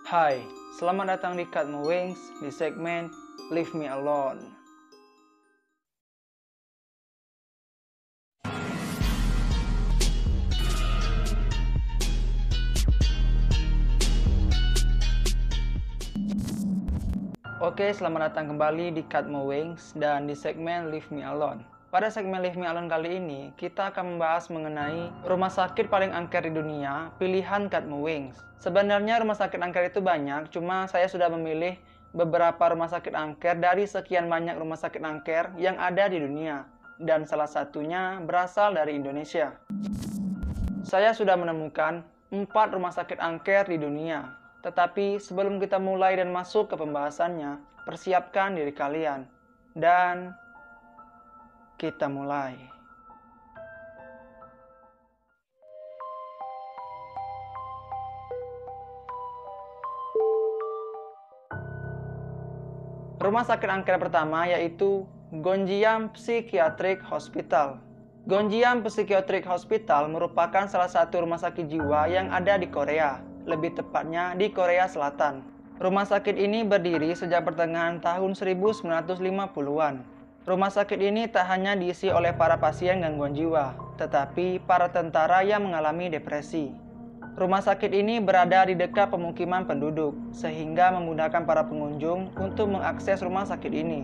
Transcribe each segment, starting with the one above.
Hai, selamat datang di Cut My Wings di segmen Leave Me Alone. Oke, selamat datang kembali di Cut My Wings dan di segmen Leave Me Alone. Pada segmen Leave Me Alone kali ini, kita akan membahas mengenai rumah sakit paling angker di dunia, pilihan Cut My Wings. Sebenarnya rumah sakit angker itu banyak, cuma saya sudah memilih beberapa rumah sakit angker dari sekian banyak rumah sakit angker yang ada di dunia. Dan salah satunya berasal dari Indonesia. Saya sudah menemukan 4 rumah sakit angker di dunia. Tetapi sebelum kita mulai dan masuk ke pembahasannya, persiapkan diri kalian. Dan kita mulai. Rumah sakit angker pertama yaitu Gonjiam Psychiatric Hospital. Gonjiam Psychiatric Hospital merupakan salah satu rumah sakit jiwa yang ada di Korea, lebih tepatnya di Korea Selatan. Rumah sakit ini berdiri sejak pertengahan tahun 1950-an. Rumah sakit ini tak hanya diisi oleh para pasien gangguan jiwa, tetapi para tentara yang mengalami depresi. Rumah sakit ini berada di dekat pemukiman penduduk, sehingga memudahkan para pengunjung untuk mengakses rumah sakit ini.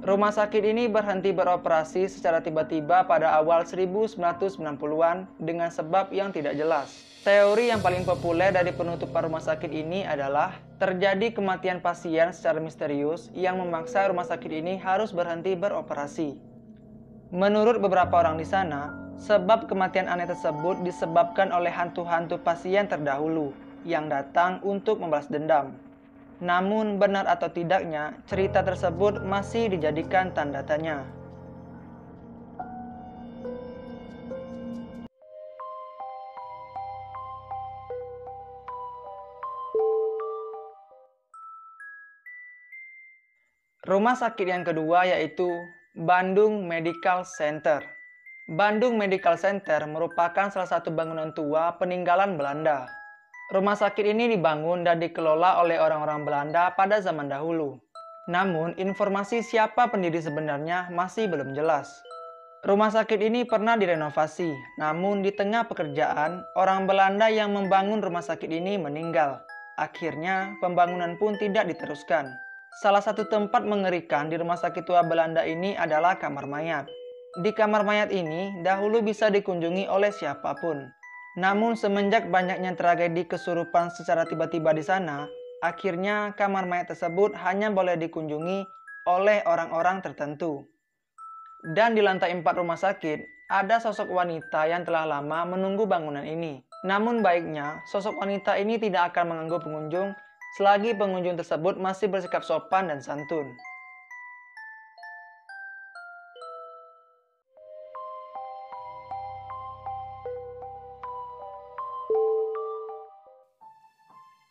Rumah sakit ini berhenti beroperasi secara tiba-tiba pada awal 1990-an dengan sebab yang tidak jelas. Teori yang paling populer dari penutupan rumah sakit ini adalah terjadi kematian pasien secara misterius yang memaksa rumah sakit ini harus berhenti beroperasi. Menurut beberapa orang di sana, sebab kematian aneh tersebut disebabkan oleh hantu-hantu pasien terdahulu yang datang untuk membalas dendam. Namun benar atau tidaknya, cerita tersebut masih dijadikan tanda tanya. Rumah sakit yang kedua yaitu Bandung Medical Center. Bandung Medical Center merupakan salah satu bangunan tua peninggalan Belanda. Rumah sakit ini dibangun dan dikelola oleh orang-orang Belanda pada zaman dahulu. Namun, informasi siapa pendiri sebenarnya masih belum jelas. Rumah sakit ini pernah direnovasi, namun di tengah pekerjaan, orang Belanda yang membangun rumah sakit ini meninggal. Akhirnya, pembangunan pun tidak diteruskan. Salah satu tempat mengerikan di rumah sakit tua Belanda ini adalah kamar mayat. Di kamar mayat ini, dahulu bisa dikunjungi oleh siapapun. Namun semenjak banyaknya tragedi kesurupan secara tiba-tiba di sana, akhirnya kamar mayat tersebut hanya boleh dikunjungi oleh orang-orang tertentu. Dan di lantai 4 rumah sakit, ada sosok wanita yang telah lama menunggu bangunan ini. Namun baiknya, sosok wanita ini tidak akan mengganggu pengunjung selagi pengunjung tersebut masih bersikap sopan dan santun.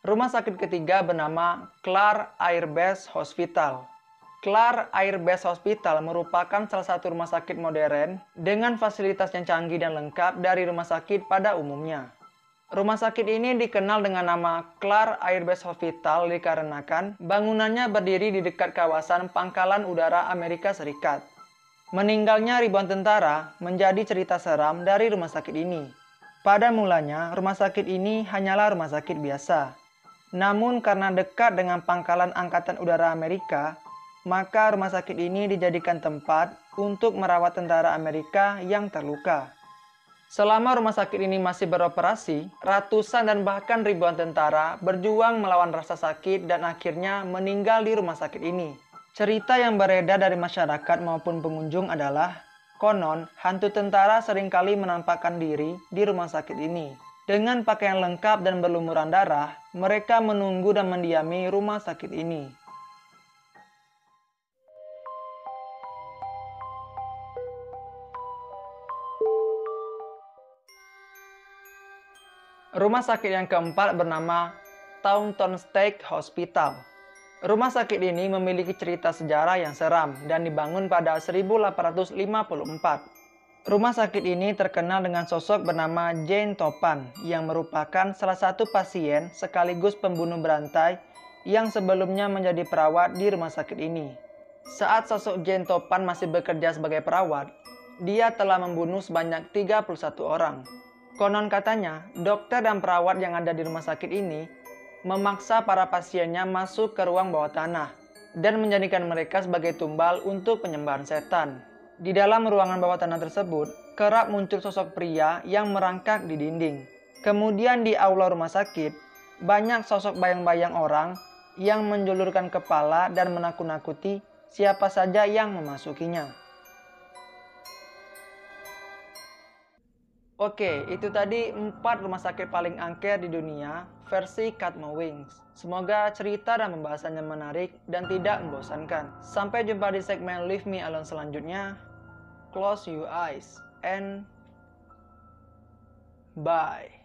Rumah sakit ketiga bernama Clark Air Base Hospital. Clark Air Base Hospital merupakan salah satu rumah sakit modern dengan fasilitas yang canggih dan lengkap dari rumah sakit pada umumnya. Rumah sakit ini dikenal dengan nama Clark Air Base Hospital dikarenakan bangunannya berdiri di dekat kawasan Pangkalan Udara Amerika Serikat. Meninggalnya ribuan tentara menjadi cerita seram dari rumah sakit ini. Pada mulanya, rumah sakit ini hanyalah rumah sakit biasa. Namun karena dekat dengan Pangkalan Angkatan Udara Amerika, maka rumah sakit ini dijadikan tempat untuk merawat tentara Amerika yang terluka. Selama rumah sakit ini masih beroperasi, ratusan dan bahkan ribuan tentara berjuang melawan rasa sakit dan akhirnya meninggal di rumah sakit ini. Cerita yang beredar dari masyarakat maupun pengunjung adalah, konon hantu tentara seringkali menampakkan diri di rumah sakit ini. Dengan pakaian lengkap dan berlumuran darah, mereka menunggu dan mendiami rumah sakit ini. Rumah sakit yang keempat bernama Taunton State Hospital. Rumah sakit ini memiliki cerita sejarah yang seram dan dibangun pada 1854. Rumah sakit ini terkenal dengan sosok bernama Jane Topan yang merupakan salah satu pasien sekaligus pembunuh berantai yang sebelumnya menjadi perawat di rumah sakit ini. Saat sosok Jane Topan masih bekerja sebagai perawat, dia telah membunuh sebanyak 31 orang. Konon katanya, dokter dan perawat yang ada di rumah sakit ini memaksa para pasiennya masuk ke ruang bawah tanah dan menjadikan mereka sebagai tumbal untuk penyembahan setan. Di dalam ruangan bawah tanah tersebut, kerap muncul sosok pria yang merangkak di dinding. Kemudian di aula rumah sakit, banyak sosok bayang-bayang orang yang menjulurkan kepala dan menakut-nakuti siapa saja yang memasukinya. Oke, itu tadi 4 rumah sakit paling angker di dunia versi Katmo Wings. Semoga cerita dan pembahasannya menarik dan tidak membosankan. Sampai jumpa di segmen Leave Me Alone selanjutnya. Close your eyes and bye.